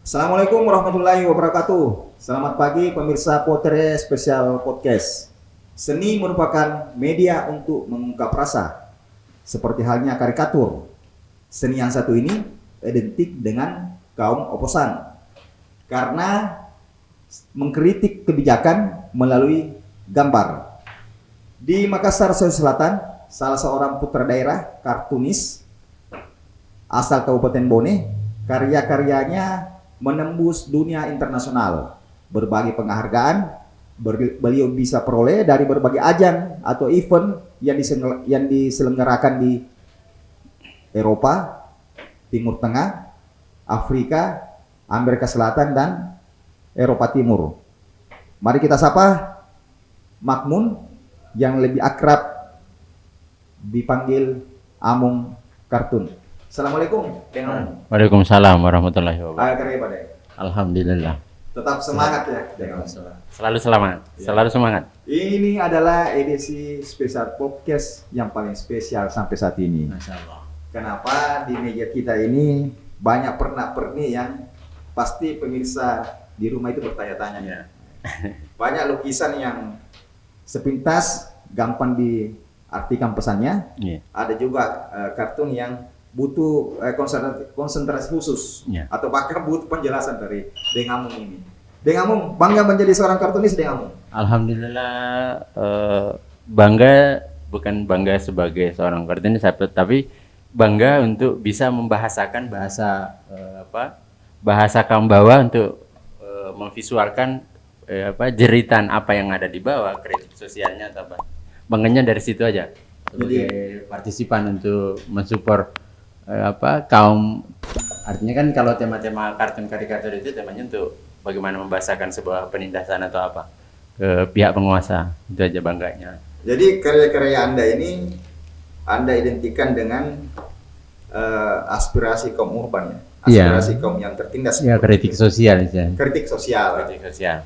Assalamualaikum warahmatullahi wabarakatuh. Selamat pagi pemirsa Potere Spesial Podcast. Seni merupakan media untuk mengungkap rasa. Seperti halnya karikatur. Seni yang satu ini identik dengan kaum oposan. Karena mengkritik kebijakan melalui gambar. Di Makassar, Sulawesi Selatan, salah seorang putra daerah kartunis asal Kabupaten Bone, karya-karyanya menembus dunia internasional. Berbagai penghargaan beliau bisa peroleh dari berbagai ajang atau event yang diselenggarakan di Eropa, Timur Tengah, Afrika, Amerika Selatan, dan Eropa Timur. Mari kita sapa Makmun yang lebih akrab dipanggil Amung Kartun. Assalamualaikum. Waalaikumsalam warahmatullahi wabarakatuh. Pak. Alhamdulillah. Tetap semangat ya. Selalu semangat. Selalu semangat. Ini adalah edisi spesial podcast yang paling spesial sampai saat ini. Masya Allah. Kenapa di meja kita ini banyak pernak-pernik yang pasti pemirsa di rumah itu bertanya-tanya. Ya. Banyak lukisan yang sepintas gampang diartikan pesannya. Ya. Ada juga kartun yang butuh konsentrasi khusus, Ya. atau bahkan butuh penjelasan dari Deng Amung ini. Deng Amung bangga menjadi seorang kartunis, Deng Amung? Alhamdulillah, bangga, bukan bangga sebagai seorang kartunis, tapi bangga untuk bisa membahasakan bahasa kaum bawah untuk memvisualkan jeritan apa yang ada di bawah, kritik sosialnya atau apa. Bangganya dari situ aja. Sebagai partisipan untuk mensupport kaum, artinya kan kalau tema-tema kartun karikatur itu temanya untuk bagaimana membahasakan sebuah penindasan atau apa ke pihak penguasa, itu aja bangganya. Jadi karya-karya Anda ini Anda identikan dengan aspirasi kaum urban ya, aspirasi kaum yang tertindas. Ya, kritik sosial ya. Kritik sosial. Kritik sosial.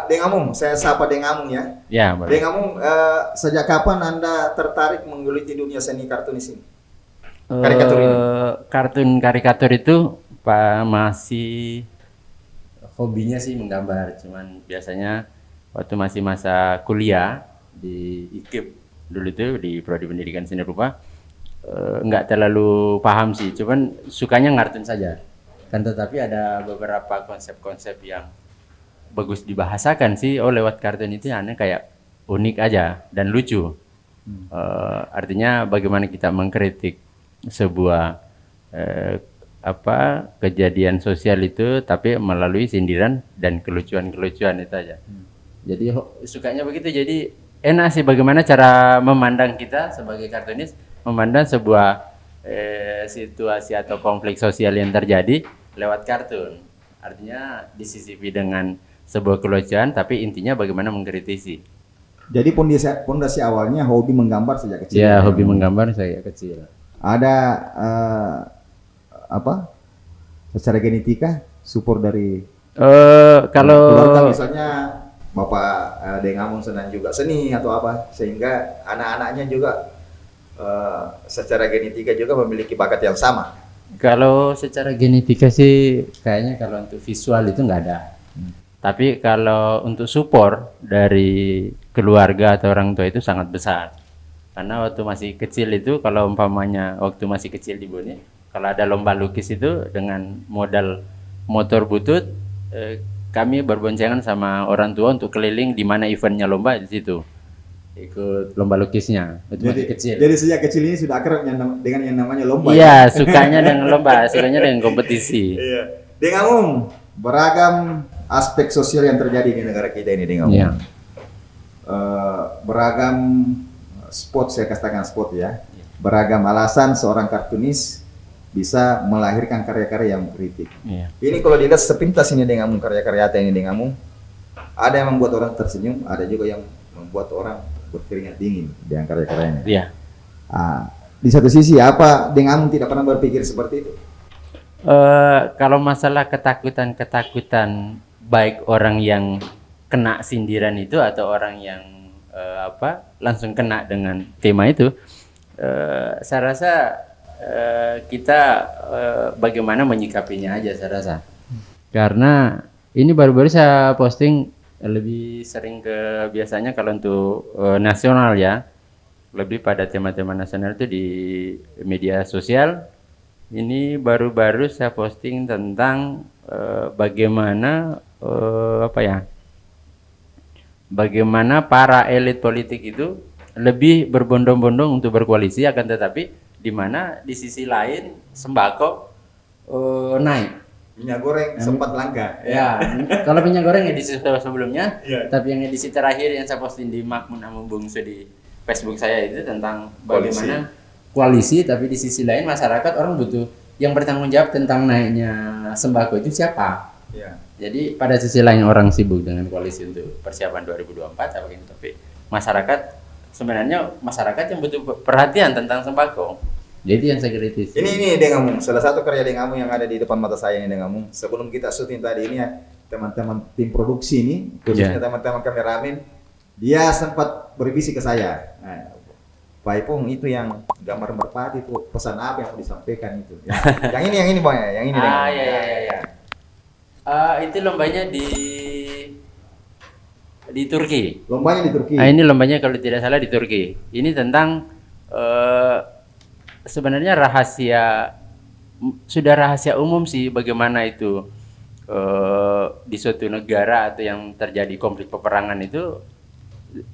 Deng Amung, saya sapa Deng Amung ya. Ya, boleh. Deng Amung, sejak kapan Anda tertarik menggeluti dunia seni kartunis ini? Karikatur ini? Kartun karikatur itu masih hobinya sih menggambar, cuman biasanya waktu masih masa kuliah di IKIP dulu itu di Prodi Pendidikan Seni Rupa, nggak terlalu paham sih, cuman sukanya ngartun saja. Kan tetapi ada beberapa konsep-konsep yang bagus dibahasakan sih lewat kartun itu, aneh kayak unik aja dan lucu. Artinya bagaimana kita mengkritik sebuah kejadian sosial itu tapi melalui sindiran dan kelucuan-kelucuan itu aja. Jadi sukanya begitu. Jadi enak sih bagaimana cara memandang kita sebagai kartunis, memandang sebuah situasi atau konflik sosial yang terjadi lewat kartun. Artinya disisipi dengan sebuah kelucuan tapi intinya bagaimana mengkritisi. Jadi pondasi awalnya hobi menggambar sejak kecil. Ya, hobi menggambar saya kecil. Ada secara genetika support dari kalau keluarga, misalnya Bapak Deng Amung senang juga seni atau apa, sehingga anak-anaknya juga secara genetika juga memiliki bakat yang sama. Kalau secara genetika sih kayaknya kalau untuk visual itu nggak ada. Tapi kalau untuk support dari keluarga atau orang tua itu sangat besar. Karena waktu masih kecil itu, kalau umpamanya waktu masih kecil di Bone, kalau ada lomba lukis itu dengan modal motor butut, kami berboncengan sama orang tua untuk keliling di mana eventnya lomba, di situ ikut lomba lukisnya. Itu masih kecil. Jadi sejak kecil ini sudah akrab dengan yang namanya lomba. Iya, sukanya dengan lomba, sukanya dengan kompetisi. Iya. Deng Amung, beragam aspek sosial yang terjadi di negara kita ini, Deng Amung. Iya. Beragam spot, saya katakan spot ya. Beragam alasan seorang kartunis bisa melahirkan karya-karya yang kritik. Iya. Ini kalau dilihat sepintas ini Deng Amung, karya-karya ini Deng Amung, ada yang membuat orang tersenyum, ada juga yang membuat orang berkeringat dingin dengan karya-karyanya. Iya. Di satu sisi apa Deng Amung tidak pernah berpikir seperti itu? Kalau masalah ketakutan baik orang yang kena sindiran itu atau orang yang langsung kena dengan tema itu, saya rasa kita bagaimana menyikapinya aja, saya rasa. Karena ini baru-baru saya posting lebih sering ke biasanya kalau untuk nasional ya, lebih pada tema-tema nasional itu di media sosial. Ini baru-baru saya posting tentang bagaimana bagaimana para elit politik itu lebih berbondong-bondong untuk berkoalisi, akan tetapi di mana di sisi lain sembako naik. Minyak goreng sempat langka. Ya, kalau minyak goreng edisi sebelumnya, Iya. tapi yang edisi terakhir yang saya posting di Makmun Amung Bungsu di Facebook saya itu tentang bagaimana koalisi, tapi di sisi lain masyarakat orang butuh yang bertanggung jawab tentang naiknya sembako itu siapa? Ya. Jadi pada sisi lain orang sibuk dengan koalisi untuk persiapan 2024 apa gitu, tapi masyarakat sebenarnya masyarakat yang butuh perhatian tentang sembako. Jadi yang saya kritisi. Ini Deng Amung, salah satu karya Deng Amung yang ada di depan mata saya ini Deng Amung. Sebelum kita syuting tadi ini ya, teman-teman tim produksi ini, khususnya teman-teman kameramen, dia sempat berbisik ke saya. Nah, Pak Ipung itu yang gambar merpati itu pesan apa yang mau disampaikan itu? Yang ini Bang, yang ini Deng Amung. Ya. Itu lombanya di Turki. Lombanya di Turki. Ini lombanya kalau tidak salah di Turki. Ini tentang sebenarnya sudah rahasia umum sih bagaimana itu di suatu negara atau yang terjadi konflik peperangan itu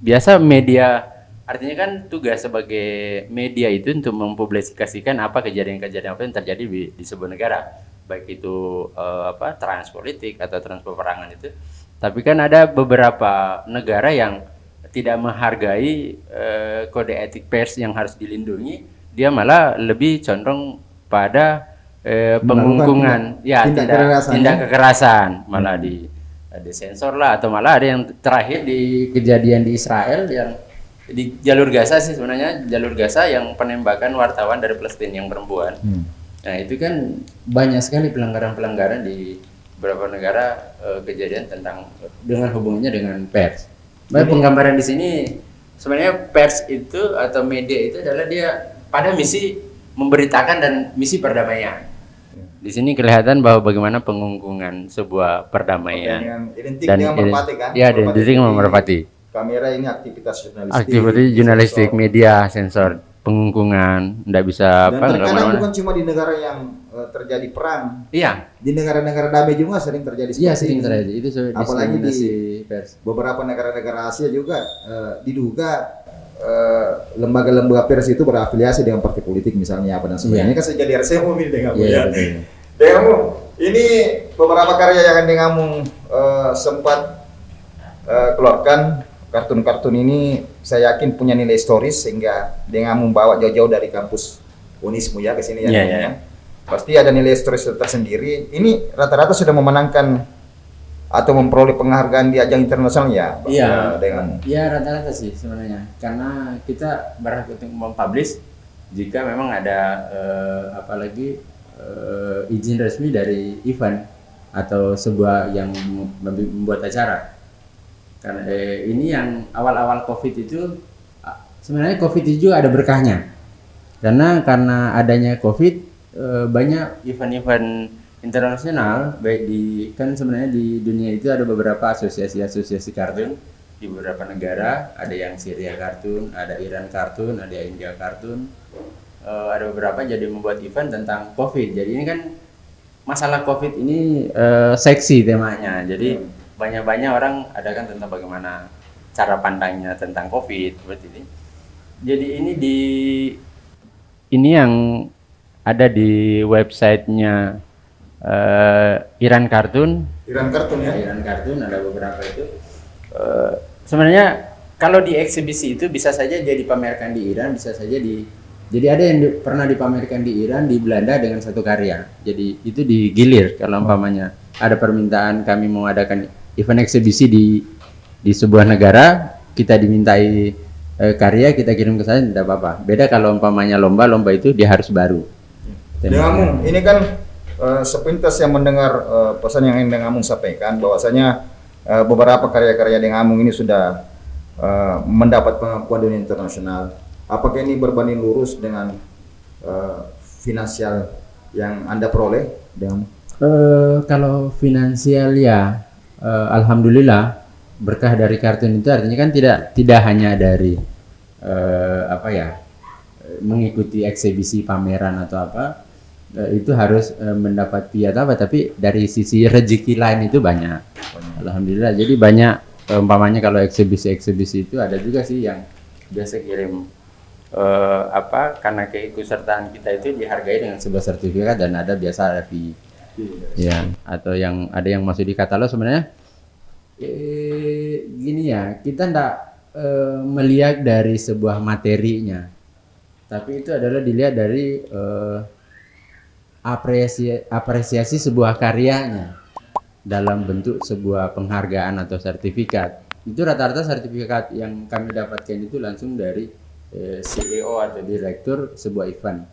biasa media, artinya kan tugas sebagai media itu untuk mempublikasikan apa kejadian-kejadian apa yang terjadi di sebuah negara, baik itu transpolitik atau transpeperangan itu. Tapi kan ada beberapa negara yang tidak menghargai kode etik pers yang harus dilindungi. Dia malah lebih condong pada pengungkungan, tindak kekerasan, malah di sensor lah, atau malah ada yang terakhir di kejadian di Israel yang di jalur Gaza sih sebenarnya, jalur Gaza yang penembakan wartawan dari Palestina yang perempuan. Nah itu kan banyak sekali pelanggaran-pelanggaran di beberapa negara, kejadian tentang dengan hubungannya dengan pers. Baik, penggambaran di sini sebenarnya pers itu atau media itu adalah dia pada misi memberitakan dan misi perdamaian. Di sini kelihatan bahwa bagaimana pengungkungan sebuah perdamaian. Identik dengan merpati kan? Ya, identik dengan merpati. Kamera ini aktivitas jurnalistik. Aktivitas jurnalistik, media, sensor, pengungkungan, tidak bisa dan terkadang bukan cuma di negara yang terjadi perang. Iya. Di negara-negara damai juga sering terjadi seperti Iya, sering terjadi. Itu apalagi di pers. Beberapa negara-negara Asia juga diduga lembaga-lembaga pers itu berafiliasi dengan partai politik misalnya apa dan sebagainya. Ini kan saya jadi RC umum ini Deng Amung ya. Deng Amung, ini beberapa karya yang Deng Amung sempat keluarkan, kartun-kartun ini saya yakin punya nilai historis sehingga Deng Amung bawa jauh-jauh dari kampus Unismu ya ke sini ya. Ya. Pasti ada nilai historis tersendiri. Ini rata-rata sudah memenangkan atau memperoleh penghargaan di ajang internasional ya? Iya rata-rata sih sebenarnya, karena kita berhak untuk mempublish jika memang ada izin resmi dari event atau sebuah yang membuat acara. Karena ini yang awal-awal COVID itu sebenarnya COVID itu juga ada berkahnya, karena adanya COVID banyak event-event internasional, baik kan sebenarnya di dunia itu ada beberapa asosiasi kartun di beberapa negara, ada yang Syria kartun, ada Iran kartun, ada India kartun, ada beberapa jadi membuat event tentang COVID. Jadi ini kan masalah COVID ini seksi temanya, jadi banyak orang ada kan tentang bagaimana cara pandangnya tentang COVID seperti ini. Jadi ini yang ada di websitenya Iran Kartun ya. Iran Kartun ada beberapa itu. Sebenarnya kalau di eksibisi itu bisa saja dia dipamerkan di Iran, bisa saja jadi ada yang pernah dipamerkan di Iran, di Belanda dengan satu karya. Jadi itu digilir kalau umpamanya ada permintaan kami mau adakan event eksibisi di sebuah negara, kita dimintai karya, kita kirim ke sana tidak apa-apa. Beda kalau umpamanya lomba itu dia harus baru. Deng Amung, ini kan sepintas yang mendengar pesan yang Deng Amung sampaikan, bahwasanya beberapa karya-karya Deng Amung ini sudah mendapat pengakuan dunia internasional. Apakah ini berbanding lurus dengan finansial yang Anda peroleh, Deng Amung? Kalau finansial ya, alhamdulillah berkah dari kartun itu artinya kan tidak hanya dari mengikuti eksibisi pameran atau apa, itu harus mendapat fee atau apa, tapi dari sisi rezeki lain itu banyak. Alhamdulillah. Jadi banyak, umpamanya kalau eksibisi itu ada juga sih yang biasa kirim karena keikutsertaan kita itu dihargai dengan sebuah sertifikat, dan ada biasa ada fee. Ya, atau yang ada yang masuk di katalog sebenarnya gini ya, kita ndak melihat dari sebuah materinya, tapi itu adalah dilihat dari apresiasi sebuah karyanya dalam bentuk sebuah penghargaan atau sertifikat. Itu rata-rata sertifikat yang kami dapatkan itu langsung dari CEO atau direktur sebuah event,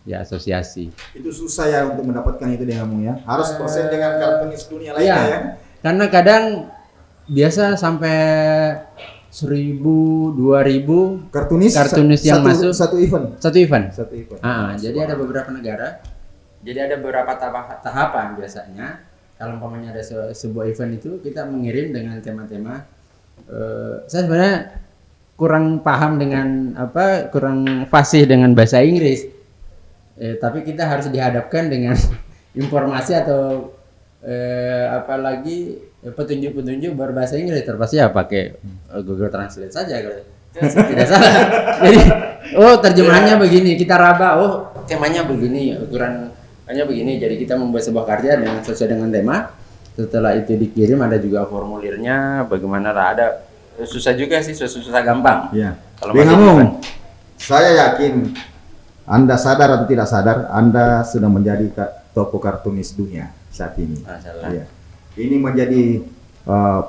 ya, asosiasi. Itu susah ya untuk mendapatkan itu dengan kamu ya. Harus persen dengan kartunis dunia lainnya Iya, ya. karena kadang biasa sampai 1.000, 2.000 Kartunis yang masuk satu event. satu event. Satu event. Jadi ada beberapa negara. Jadi ada beberapa tahapan biasanya. Kalau umpamanya ada sebuah event itu, kita mengirim dengan tema-tema. Saya sebenarnya kurang paham dengan kurang fasih dengan bahasa Inggris. Tapi kita harus dihadapkan dengan informasi atau apalagi petunjuk-petunjuk berbahasa Inggris, terpaksa ya pakai Google Translate saja kalau tidak salah. Jadi terjemahannya begini, kita raba, temanya begini, ukurannya begini. Jadi kita membuat sebuah karya dengan sesuai dengan tema. Setelah itu dikirim, ada juga formulirnya, bagaimana lah, ada susah juga sih, susah gampang. Iya. Kalau Bengamu, saya yakin Anda sadar atau tidak sadar, Anda sudah menjadi tokoh kartunis dunia saat ini. Iya. Ini menjadi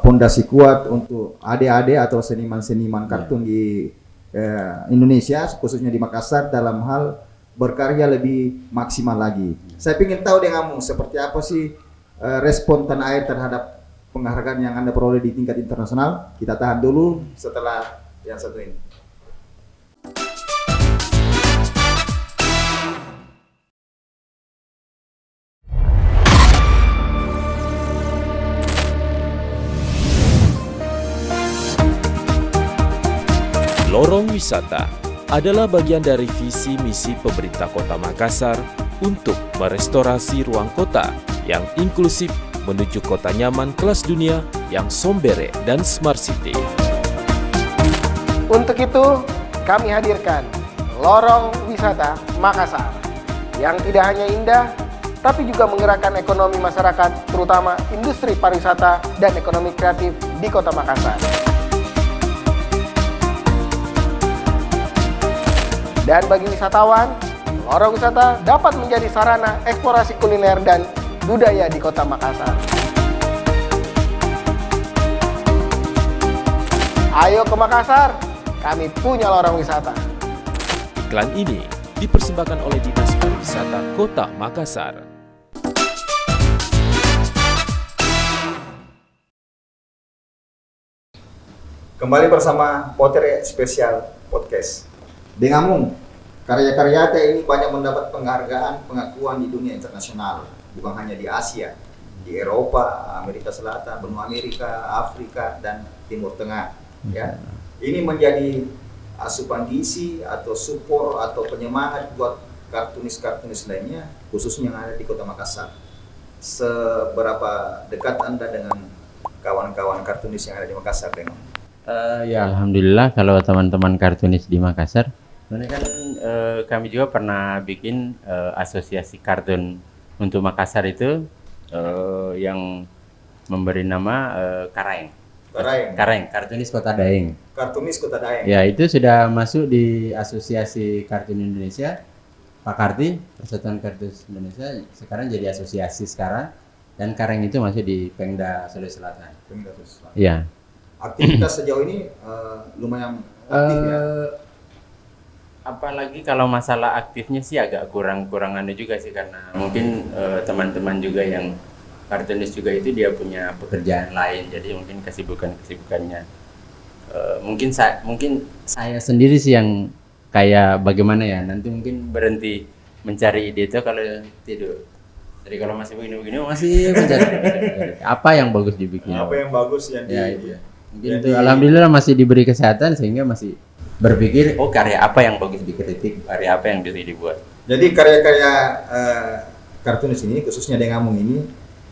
pondasi kuat untuk adik-adik atau seniman-seniman kartun di Indonesia, khususnya di Makassar, dalam hal berkarya lebih maksimal lagi. Saya ingin tahu denganmu, seperti apa sih respon tanah air terhadap penghargaan yang Anda peroleh di tingkat internasional. Kita tahan dulu setelah yang satu ini. Lorong wisata adalah bagian dari visi misi pemerintah Kota Makassar untuk merestorasi ruang kota yang inklusif menuju kota nyaman kelas dunia yang sombere dan smart city. Untuk itu, kami hadirkan Lorong Wisata Makassar yang tidak hanya indah, tapi juga menggerakkan ekonomi masyarakat, terutama industri pariwisata dan ekonomi kreatif di Kota Makassar. Dan bagi wisatawan, Lorong Wisata dapat menjadi sarana eksplorasi kuliner dan budaya di Kota Makassar. Ayo ke Makassar, kami punya Lorong Wisata. Iklan ini dipersembahkan oleh Dinas Pariwisata Kota Makassar. Kembali bersama Potere Spesial Podcast. Dengamu, karya-karya ini banyak mendapat penghargaan, pengakuan di dunia internasional, bukan hanya di Asia, di Eropa, Amerika Selatan, benua Amerika, Afrika, dan Timur Tengah. Ya, ini menjadi asupan gizi atau support atau penyemangat buat kartunis-kartunis lainnya, khususnya yang ada di Kota Makassar. Seberapa dekat Anda dengan kawan-kawan kartunis yang ada di Makassar, Dengamu? Ya, alhamdulillah kalau teman-teman kartunis di Makassar, sebenarnya kan kami juga pernah bikin asosiasi kartun untuk Makassar itu yang memberi nama Kareng, kartunis Kota Daeng. Kartunis Kota Daeng. Ya, itu sudah masuk di Asosiasi Kartun Indonesia, Pak Karti, Persatuan Kartunis Indonesia, sekarang jadi asosiasi sekarang, dan Kareng itu masuk di Pemda Sulawesi Selatan. Pemda Sulawesi Selatan. Iya. Aktivitas sejauh ini lumayan aktif ya. Apalagi kalau masalah aktifnya sih agak kurang anu juga sih, karena mungkin teman-teman juga yang kartunis juga itu dia punya pekerjaan lain, jadi mungkin kesibukannya mungkin saya sendiri sih yang kayak bagaimana ya, nanti mungkin berhenti mencari ide itu kalau tidur. Jadi kalau masih begini-begini masih mencari apa yang bagus dibikin. Apa yang bagus yang ya, itu. Mungkin itu alhamdulillah masih diberi kesehatan sehingga masih berpikir karya apa yang bagus dikritik, karya apa yang bisa dibuat. Jadi karya-karya kartunis ini khususnya Dengamung ini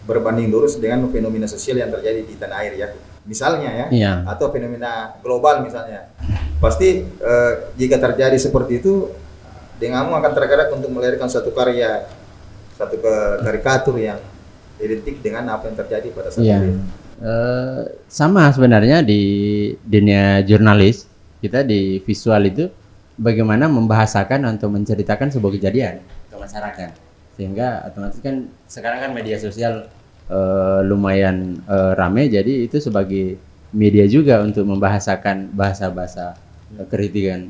berbanding lurus dengan fenomena sosial yang terjadi di tanah air ya. Misalnya ya, atau fenomena global misalnya. Pasti jika terjadi seperti itu, Dengamung akan tergerak untuk melahirkan satu karya, satu karikatur yang identik dengan apa yang terjadi pada saat itu. Sama sebenarnya di dunia jurnalis, kita di visual itu bagaimana membahasakan atau menceritakan sebuah kejadian ke masyarakat, sehingga otomatis kan sekarang kan media sosial lumayan rame, jadi itu sebagai media juga untuk membahasakan bahasa-bahasa kritikan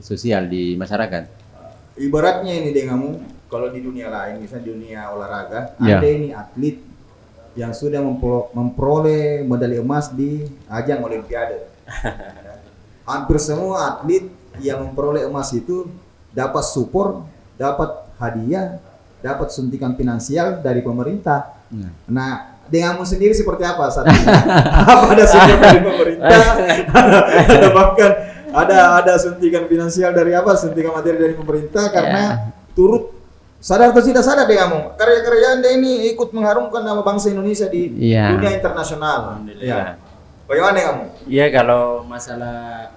sosial di masyarakat. Ibaratnya ini Dengamung, kalau di dunia lain, misalnya dunia olahraga, ada ini atlet yang sudah memperoleh medali emas di ajang Olimpiade. Hampir semua atlet yang memperoleh emas itu dapat support, dapat hadiah, dapat suntikan finansial dari pemerintah. Nah, Dengamung sendiri seperti apa saat ini? Apa ada support dari pemerintah? Ada bahkan ada suntikan finansial dari apa? Suntikan materi dari pemerintah karena turut sadar atau tidak sadar Dengamung, karya-karya Anda ini ikut mengharumkan nama bangsa Indonesia di dunia internasional. Ya. Bagaimana Dengamung? Iya, kalau masalah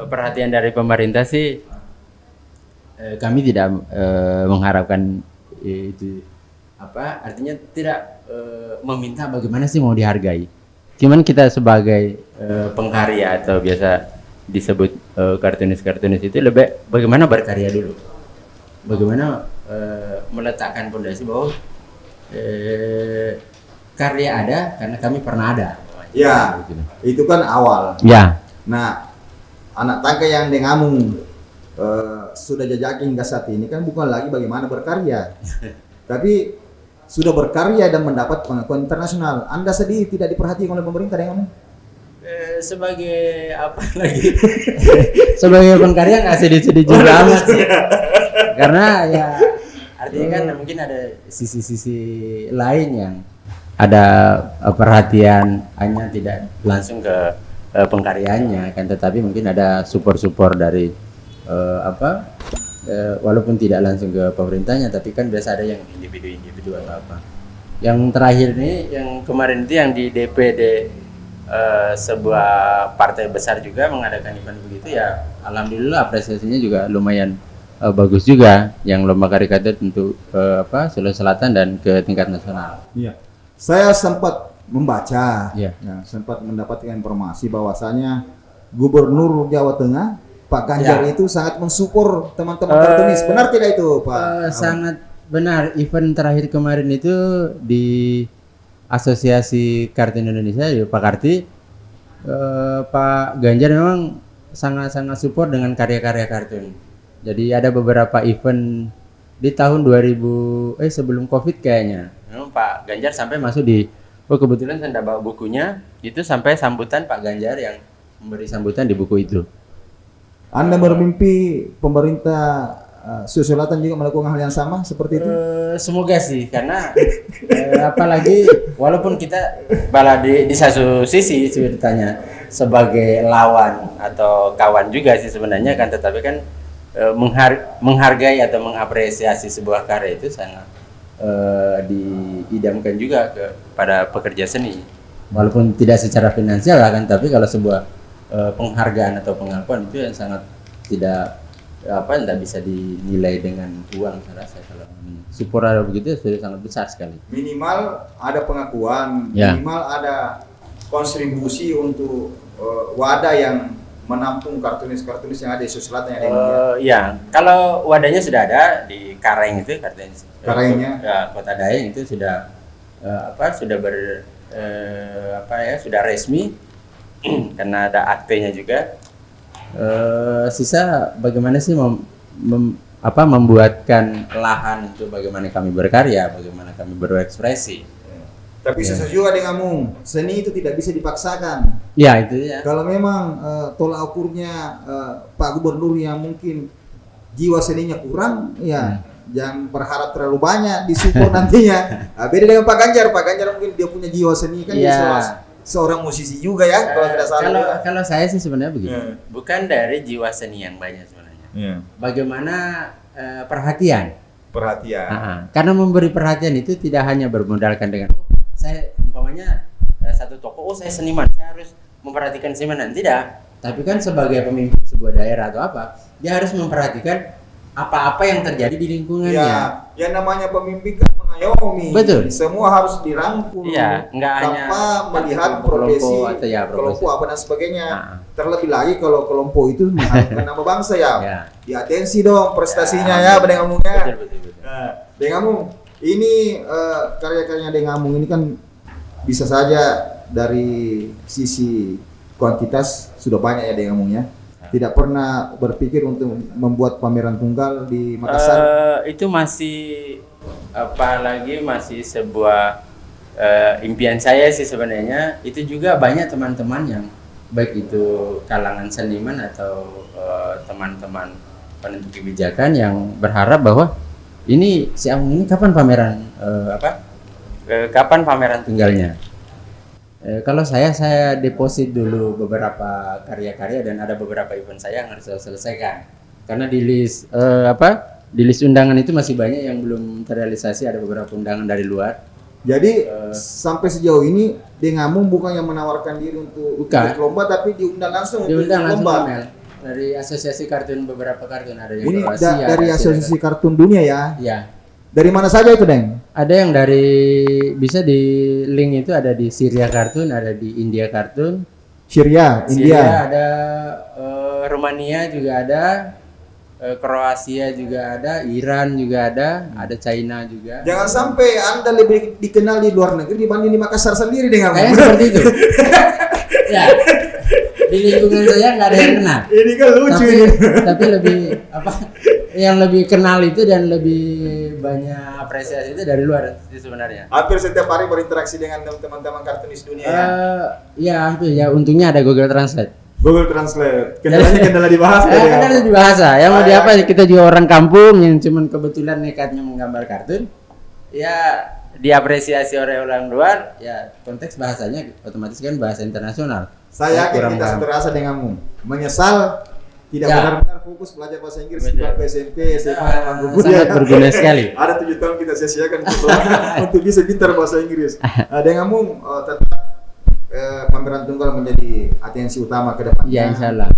perhatian dari pemerintah sih kami tidak mengharapkan itu artinya tidak meminta bagaimana sih mau dihargai. Cuman kita sebagai pengkarya atau biasa disebut kartunis-kartunis itu lebih bagaimana berkarya dulu. Bagaimana meletakkan fondasi bahwa karya ada karena kami pernah ada. Ya, itu kan awal. Ya. Nah, anak tangga yang Dengamung sudah jajaki hingga saat ini kan bukan lagi bagaimana berkarya, tapi sudah berkarya dan mendapat pengakuan internasional. Anda sedih tidak diperhatikan oleh pemerintah Dengamung? Sebagai apa lagi? Sebagai pengkarya nggak sedih-sedih juga amat sih. Karena ya artinya kan mungkin ada sisi-sisi lain yang ada perhatian hanya tidak langsung ke pengkaryaannya kan, tetapi mungkin ada support dari walaupun tidak langsung ke pemerintahnya, tapi kan biasa ada yang individu atau apa. Yang terakhir nih, yang kemarin itu yang di DPD sebuah partai besar juga mengadakan event begitu ya, alhamdulillah apresiasinya juga lumayan bagus juga, yang lomba karikatur untuk Sulawesi Selatan dan ke tingkat nasional. Iya. Saya sempat membaca, sempat mendapatkan informasi bahwasanya Gubernur Jawa Tengah Pak Ganjar itu sangat mensupport teman-teman kartunis. Benar tidak itu, Pak? Sangat benar. Event terakhir kemarin itu di Asosiasi Kartun Indonesia, Pak Karti, Pak Ganjar memang sangat-sangat support dengan karya-karya kartun. Jadi ada beberapa event di tahun 2000 sebelum Covid kayaknya. Memang Pak Ganjar sampai masuk di kebetulan saya bawa bukunya, itu sampai sambutan Pak Ganjar yang memberi sambutan di buku itu. Anda bermimpi pemerintah Sulawesi Selatan juga melakukan hal yang sama seperti itu? Semoga sih, karena apalagi walaupun kita malah di satu sisi ceritanya sebagai lawan atau kawan juga sih sebenarnya kan, tetapi kan menghargai atau mengapresiasi sebuah karya itu sangat diidamkan juga kepada pekerja seni, walaupun tidak secara finansial kan, tapi kalau sebuah penghargaan atau pengakuan itu yang sangat tidak bisa dinilai dengan uang. Saya rasa kalau support ada begitu sudah sangat besar sekali. Minimal ada pengakuan, minimal ada kontribusi untuk wadah yang menampung kartunis-kartunis yang ada di Sulawesi Selatan yang ada di Indonesia. Ya, kalau wadahnya sudah ada di Kareng itu, Karengnya, Kota Daeng itu sudah sudah resmi karena ada aktenya juga. Sisa bagaimana sih membuatkan lahan untuk bagaimana kami berkarya, bagaimana kami berekspresi. Tapi sesuai juga Dengamung, seni itu tidak bisa dipaksakan. Ya itu ya. Kalau memang tolak ukurnya Pak Gubernur yang mungkin jiwa seninya kurang, jangan berharap terlalu banyak disupport nantinya. Beda dengan Pak Ganjar. Pak Ganjar mungkin dia punya jiwa seni kan, dia seorang musisi juga ya, kalau tidak salah. Kalau saya sih sebenarnya begini, bukan dari jiwa seni yang banyak sebenarnya. Bagaimana perhatian. Karena memberi perhatian itu tidak hanya bermodalkan dengan saya umpamanya satu toko, saya seniman, saya harus memperhatikan seniman, tidak. Tapi kan sebagai pemimpin sebuah daerah atau apa, dia harus memperhatikan apa-apa yang terjadi di lingkungannya. Ya, yang namanya pemimpin kan mengayomi. Betul. Semua harus dirangkul. Iya, enggak hanya melihat profesi, kelompok apa dan sebagainya. Terlebih lagi kalau kelompok itu mengharumkan nama bangsa ya. Di atensi dong prestasinya ya, Bang Amung ya. Betul. Bang Amung, ini karya-karyanya Bang Amung ini kan bisa saja dari sisi kuantitas sudah banyak ya Bang Amung ya. Tidak pernah berpikir untuk membuat pameran tunggal di Makassar? Itu masih apalagi masih sebuah impian saya sih sebenarnya. Itu juga banyak teman-teman yang baik itu kalangan seniman atau teman-teman penentu kebijakan yang berharap bahwa ini si Amung ini kapan pameran kapan pameran tunggalnya. Kalau saya deposit dulu beberapa karya-karya dan ada beberapa event saya yang harus saya selesaikan. Karena di list di list undangan itu masih banyak yang belum terrealisasi, ada beberapa undangan dari luar. Jadi sampai sejauh ini Bang Amung bukan yang menawarkan diri untuk ikut lomba, tapi diundang langsung untuk lomba. Dari asosiasi kartun, beberapa kartun ada yang ini dari asosiasi kartun dunia ya? Iya. Dari mana saja itu, Deng? Ada yang dari, bisa di link itu ada di Syria Kartun, ada di India Kartun. Syria, India. Ada Rumania juga ada, Kroasia juga ada, Iran juga ada China juga. Jangan sampai Anda lebih dikenal di luar negeri dibanding di Makassar sendiri, Deng. Seperti itu. Ya. Di lingkungan saya nggak ada yang kenal. Ini kan lucu ini. Tapi lebih yang lebih kenal itu dan lebih banyak apresiasi itu dari luar sih sebenarnya. Hampir setiap hari berinteraksi dengan teman-teman kartunis dunia ya? Ya hampir ya, untungnya ada Google Translate. Google Translate. Kendala di bahasa. Kendala di bahasa. Yang mau di apa? Kita juga orang kampung yang cuman kebetulan nekatnya menggambar kartun. Ya diapresiasi oleh orang luar, ya konteks bahasanya otomatis kan bahasa internasional. Saya yakin kita terasa denganmu. Menyesal tidak benar-benar fokus belajar bahasa Inggris di SMP, SMA, sangat berguna sekali. Ada 7 tahun kita sia-siakan untuk bisa pintar bahasa Inggris. Denganmu tetap pameran tunggal menjadi atensi utama ke depannya. Ya, insyaallah.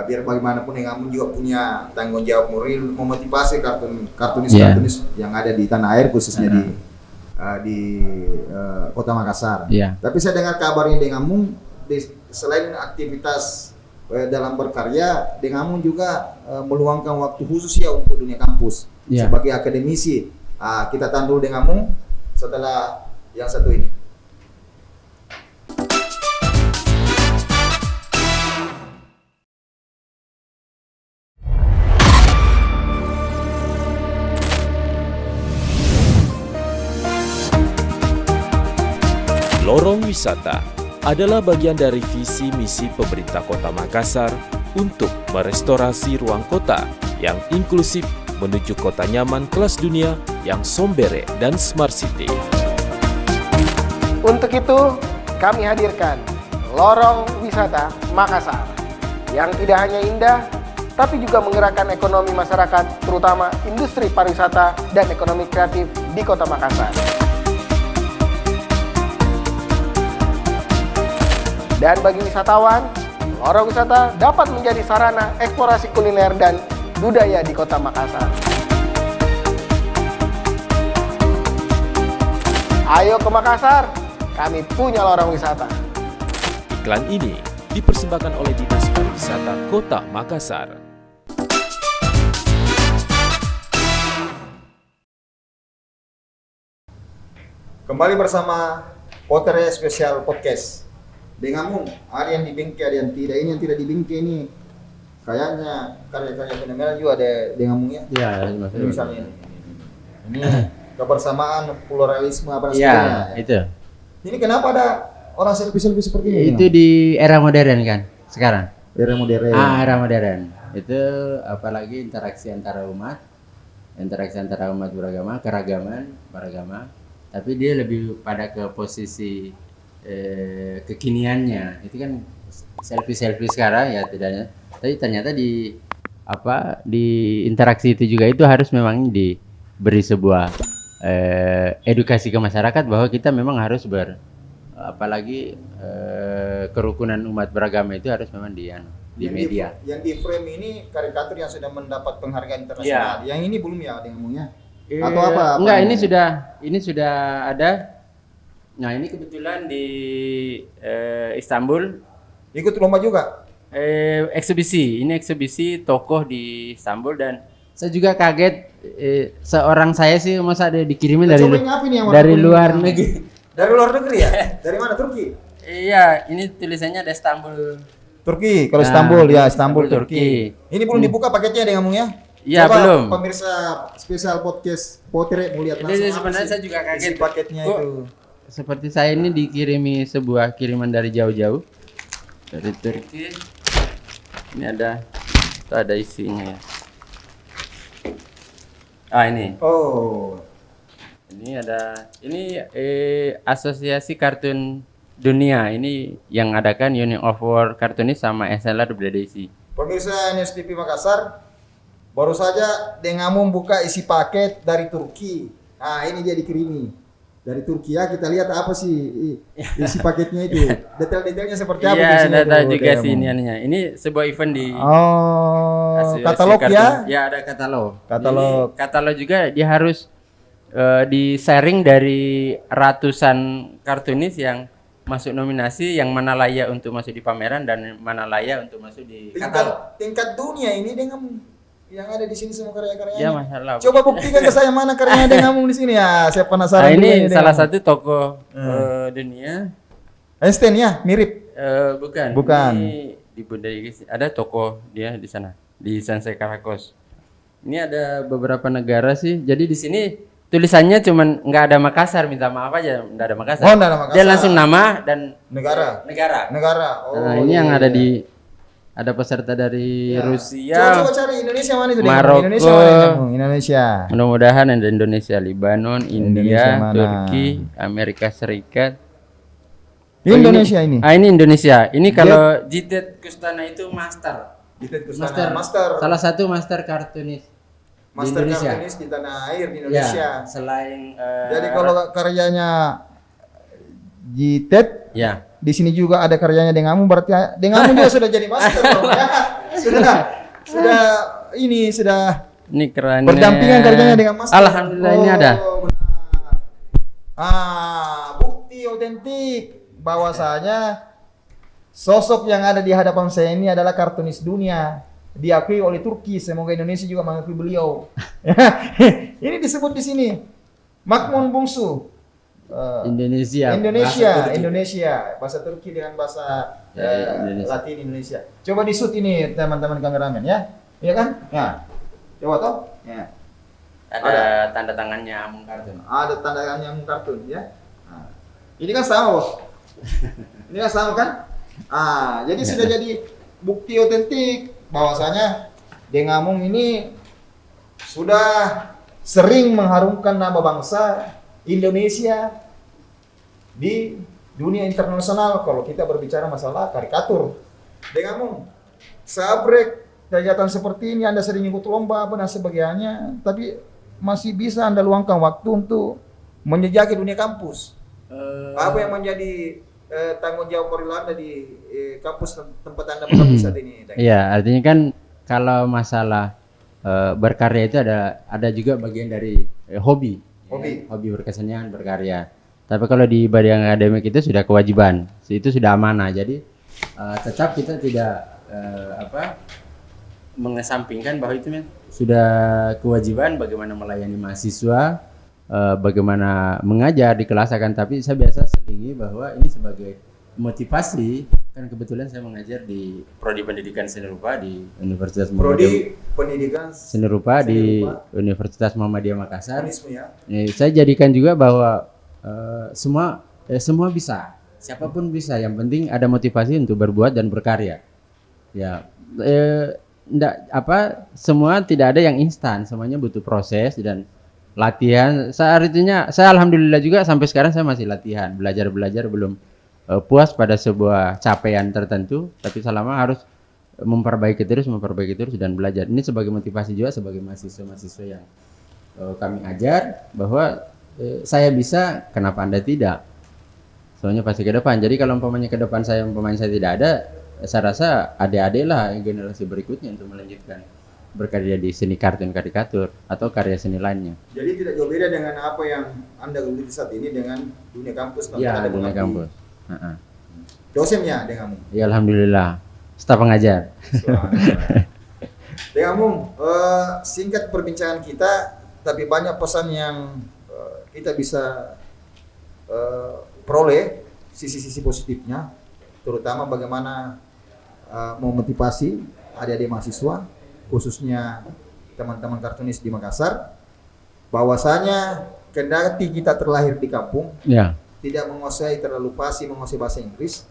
Biar bagaimanapun Denganmu juga punya tanggung jawab moral memotivasi kartunis yang ada di tanah air, khususnya di Kota Makassar. Tapi saya dengar kabarnya Denganmu selain aktivitas dalam berkarya, Bang Amung juga meluangkan waktu khusus ya untuk dunia kampus sebagai akademisi. Kita tahan dulu Bang Amung setelah yang satu ini. Lorong wisata adalah bagian dari visi misi pemerintah Kota Makassar untuk merestorasi ruang kota yang inklusif menuju kota nyaman kelas dunia yang sombere dan smart city. Untuk itu, kami hadirkan Lorong Wisata Makassar yang tidak hanya indah, tapi juga menggerakkan ekonomi masyarakat, terutama industri pariwisata dan ekonomi kreatif di Kota Makassar. Dan bagi wisatawan, Lorong Wisata dapat menjadi sarana eksplorasi kuliner dan budaya di Kota Makassar. Ayo ke Makassar, kami punya Lorong Wisata. Iklan ini dipersembahkan oleh Dinas Pariwisata Kota Makassar. Kembali bersama Potere Special Podcast. Bang Amung, ada yang di bingkai, ada yang tidak. Ini yang tidak di bingkai ini kayaknya karya-karya fenomenal juga ada Bang Amung ya? Iya, misalnya ini kebersamaan, pluralisme apa dan sebagainya. Iya, itu. Ini kenapa ada orang selfie-selfie seperti ini? Itu di era modern kan sekarang. Era modern. Era modern. Itu apalagi interaksi antara umat. interaksi antara umat beragama, keragaman, beragama, tapi dia lebih pada ke posisi kekiniannya. Itu kan selfie sekarang ya tidaknya. Tapi ternyata di interaksi itu juga itu harus memang diberi sebuah edukasi ke masyarakat bahwa kita memang harus apalagi kerukunan umat beragama itu harus memang di media. Yang di frame ini karikatur yang sudah mendapat penghargaan internasional. Yang ini belum ya ada ngomongnya? Atau apa? Enggak, ini sudah ada. Nah, ini kebetulan di Istanbul Ikut lomba juga? eksibisi. Ini eksibisi tokoh di Istanbul dan saya juga kaget seorang saya sih masa ada dikirimin dari luar negeri. Dari luar negeri ya? Dari mana? Turki? Iya, ini tulisannya ada Istanbul. Turki, kalau Istanbul ya Istanbul Turki. Ini belum dibuka paketnya ada ngomongnya? Iya, belum. Pemirsa spesial podcast Potere mau lihat langsung. Jadi sebenarnya saya juga kaget paketnya itu. Seperti saya ini dikirimi sebuah kiriman dari jauh-jauh dari Turki. Ini ada isinya ya. Ini. Oh. Ini Asosiasi Kartun Dunia. Ini yang adakan Union of World Cartoonists sama SLR Bledesi. Pemirsa NSTV Makassar, baru saja Dengamu buka isi paket dari Turki. Nah, ini dia dikirimi dari Turki ya. Kita lihat apa sih isi paketnya itu. Detail-detailnya seperti apa di sini? Iya, data juga sih ini. Ini sebuah event di katalog ya? Ya, ada katalog. Katalog. Ini katalog juga dia harus di-sharing dari ratusan kartunis yang masuk nominasi, yang mana layak untuk masuk di pameran dan mana layak untuk masuk di katalog. Tingkat dunia ini dengan yang ada di sini semua karya-karyanya. Ya, masalah. Coba buktikan ke saya mana karyanya Dengamu di sini ya. Saya penasaran. Nah, ini salah satu tokoh dunia. Einstein ya, mirip. Bukan. Ini di budaya ada tokoh dia di sana di Sansai Karakos. Ini ada beberapa negara sih. Jadi di sini tulisannya cuman nggak ada Makassar, minta maaf aja nggak ada Makassar. Oh, nggak ada Makassar. Dia langsung nama dan negara. Oh, Oh, ini yang iya. ada peserta dari Rusia. Coba cari Indonesia mana itu? Maroko. Indonesia mana? Indonesia. Mudah-mudahan ada Indonesia, Libanon, India, mana? Turki, Amerika Serikat. Indonesia ini. Ini Indonesia. Ini kalau Jitet Kustana itu master. Master. Salah satu master kartunis di Indonesia. Kartunis di tanah air di Indonesia. Ya, selain jadi kalau karyanya Jitet, ya. Di sini juga ada karyanya Dengamu, berarti Dengamu juga sudah jadi master dong ya. Sudah Ini keren. berdampingan karyanya dengan master. Alhamdulillah ini ada. Benar. Bukti otentik bahwasanya sosok yang ada di hadapan saya ini adalah kartunis dunia, diakui oleh Turki. Semoga Indonesia juga mengakui beliau. Ini disebut di sini Makmun Bungsu. Indonesia, bahasa Turki dengan bahasa Latin Indonesia. Coba di shoot ini teman-teman kameramen ya, iya kan? Ya, coba toh. Ya. Ada tanda tangannya Amung Kartun. Ada tanda tangannya Amung Kartun ya. Nah, ini kan sama bos. Ini kan sama kan? Jadi sudah jadi bukti otentik bahwasanya Dengamung ini sudah sering mengharumkan nama bangsa Indonesia di dunia internasional kalau kita berbicara masalah karikatur. Dengamung, sabrek kegiatan seperti ini Anda sering ikut lomba dan sebagainya, tapi masih bisa Anda luangkan waktu untuk menjejaki dunia kampus. Apa yang menjadi tanggung jawab moral Anda di kampus tempat Anda bekerja saat ini? Iya, artinya kan kalau masalah berkarya itu ada juga bagian dari hobi berkesenian, berkarya. Tapi kalau di bagian akademik itu sudah kewajiban, itu sudah amanah. Jadi tetap kita tidak mengesampingkan bahwa itu sudah kewajiban bagaimana melayani mahasiswa, bagaimana mengajar di kelas akan. Tapi saya biasa selingi bahwa ini sebagai motivasi. Kan kebetulan saya mengajar di Prodi Pendidikan Seni Rupa di Universitas Universitas Muhammadiyah Makassar. Saya jadikan juga bahwa semua bisa, siapapun bisa. Yang penting ada motivasi untuk berbuat dan berkarya. Ya, semua tidak ada yang instan, semuanya butuh proses dan latihan. Saya alhamdulillah juga sampai sekarang saya masih latihan, belajar belum puas pada sebuah capaian tertentu, tapi selama harus memperbaiki terus dan belajar. Ini sebagai motivasi juga sebagai mahasiswa yang kami ajar bahwa saya bisa, kenapa Anda tidak? Soalnya pasti ke depan. Jadi kalau umpamanya ke depan saya tidak ada, saya rasa adik-adik lah generasi berikutnya untuk melanjutkan berkarya di seni kartun karikatur atau karya seni lainnya. Jadi tidak jauh beda dengan apa yang Anda geluti saat ini dengan dunia kampus. Iya, dunia kampus. Dosennya denganmu? Ya alhamdulillah, staf pengajar. Denganmu, singkat perbincangan kita, tapi banyak pesan yang kita bisa peroleh sisi-sisi positifnya, terutama bagaimana memotivasi adik-adik mahasiswa, khususnya teman-teman kartunis di Makassar, bahwasanya kendati kita terlahir di kampung, tidak menguasai terlalu fasih menguasai bahasa Inggris,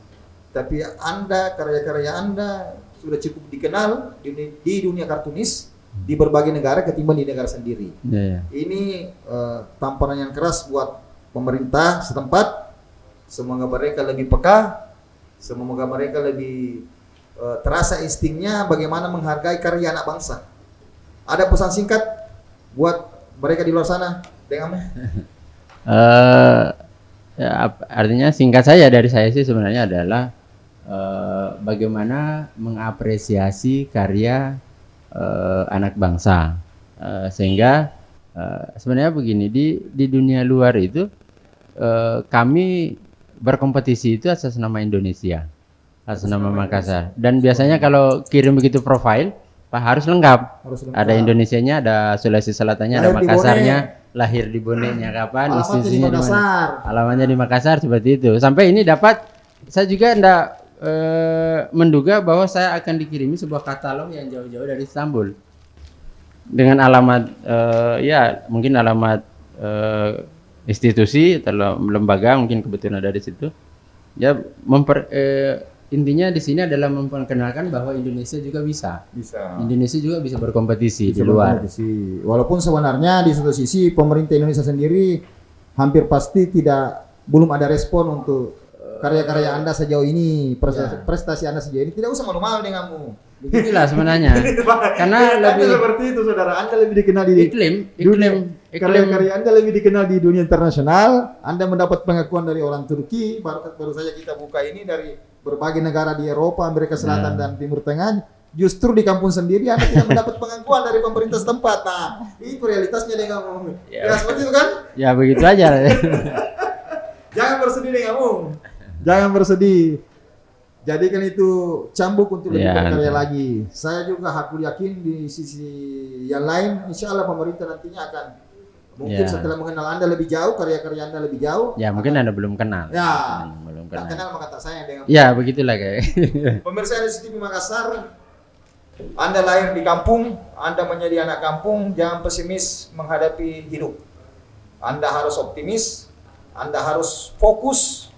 tapi Anda, karya-karya Anda sudah cukup dikenal di dunia kartunis di berbagai negara ketimbang di negara sendiri. Ini tamparan yang keras buat pemerintah setempat. Semoga mereka lebih peka, semoga mereka lebih terasa instingnya bagaimana menghargai karya anak bangsa. Ada pesan singkat buat mereka di luar sana, denganmu? Artinya singkat saja dari saya sih sebenarnya adalah bagaimana mengapresiasi karya anak bangsa, sehingga sebenarnya begini, di dunia luar itu kami berkompetisi itu atas nama Indonesia, atas nama Makassar, dan biasanya kalau kirim begitu profil harus lengkap. Ada Indonesianya, ada Sulawesi Selatannya, ada Makassarnya, lahir di Bonenya kapan, institusinya di mana, alamatnya di Makassar, seperti itu. Sampai ini dapat, saya juga tidak menduga bahwa saya akan dikirimi sebuah katalog yang jauh-jauh dari Istanbul dengan alamat ya mungkin alamat institusi atau lembaga, mungkin kebetulan ada di situ. Ya intinya di sini adalah memperkenalkan bahwa Indonesia juga bisa. Indonesia juga bisa berkompetisi di luar. Walaupun sebenarnya di satu sisi pemerintah Indonesia sendiri hampir pasti belum ada respon untuk karya-karya Anda sejauh ini, prestasi Anda sejauh ini. Tidak usah malu-malu denganmu. Begitulah sebenarnya. Karena lebih seperti itu, saudara. Anda lebih dikenal di iklim. Karya-karya Anda lebih dikenal di dunia internasional. Anda mendapat pengakuan dari orang Turki. Baru saja kita buka ini dari berbagai negara di Eropa, Amerika Selatan dan Timur Tengah. Justru di kampung sendiri Anda tidak mendapat pengakuan dari pemerintah setempat. Nah, itu realitasnya denganmu. Ya seperti itu kan? Ya begitu aja. Jangan bersedih denganmu. Jangan bersedih. Jadikan itu cambuk untuk lebih berkarya lagi. Saya juga aku yakin di sisi yang lain, insya Allah pemerintah nantinya akan mungkin setelah mengenal Anda lebih jauh, karya-karya Anda lebih jauh. Ya mungkin Anda belum kenal. Ya, belum kenal maka tak sayang dengan. Ya begitulah kayak. Pemirsa RCTV Makassar, Anda lahir di kampung, Anda menjadi anak kampung, jangan pesimis menghadapi hidup. Anda harus optimis, Anda harus fokus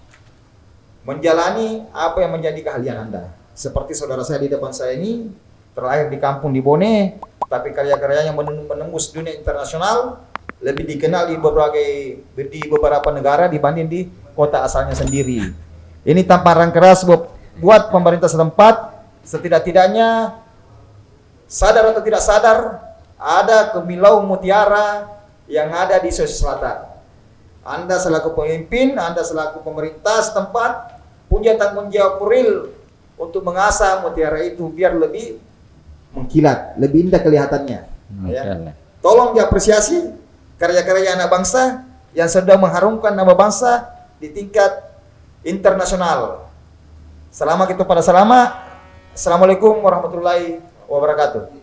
menjalani apa yang menjadi keahlian Anda. Seperti saudara saya di depan saya ini, terlahir di kampung di Bone, tapi karya-karyanya menembus dunia internasional, lebih dikenal di beberapa negara dibanding di kota asalnya sendiri. Ini tamparan keras buat pemerintah setempat, setidak-tidaknya sadar atau tidak sadar, ada Kemilau Mutiara yang ada di Sulawesi Selatan. Anda selaku pemimpin, Anda selaku pemerintah setempat punya tanggung jawab real untuk mengasah mutiara itu biar lebih mengkilat, lebih indah kelihatannya. Ya. Tolong diapresiasi karya-karya anak bangsa yang sedang mengharumkan nama bangsa di tingkat internasional. Selama kita pada selama. Assalamualaikum warahmatullahi wabarakatuh.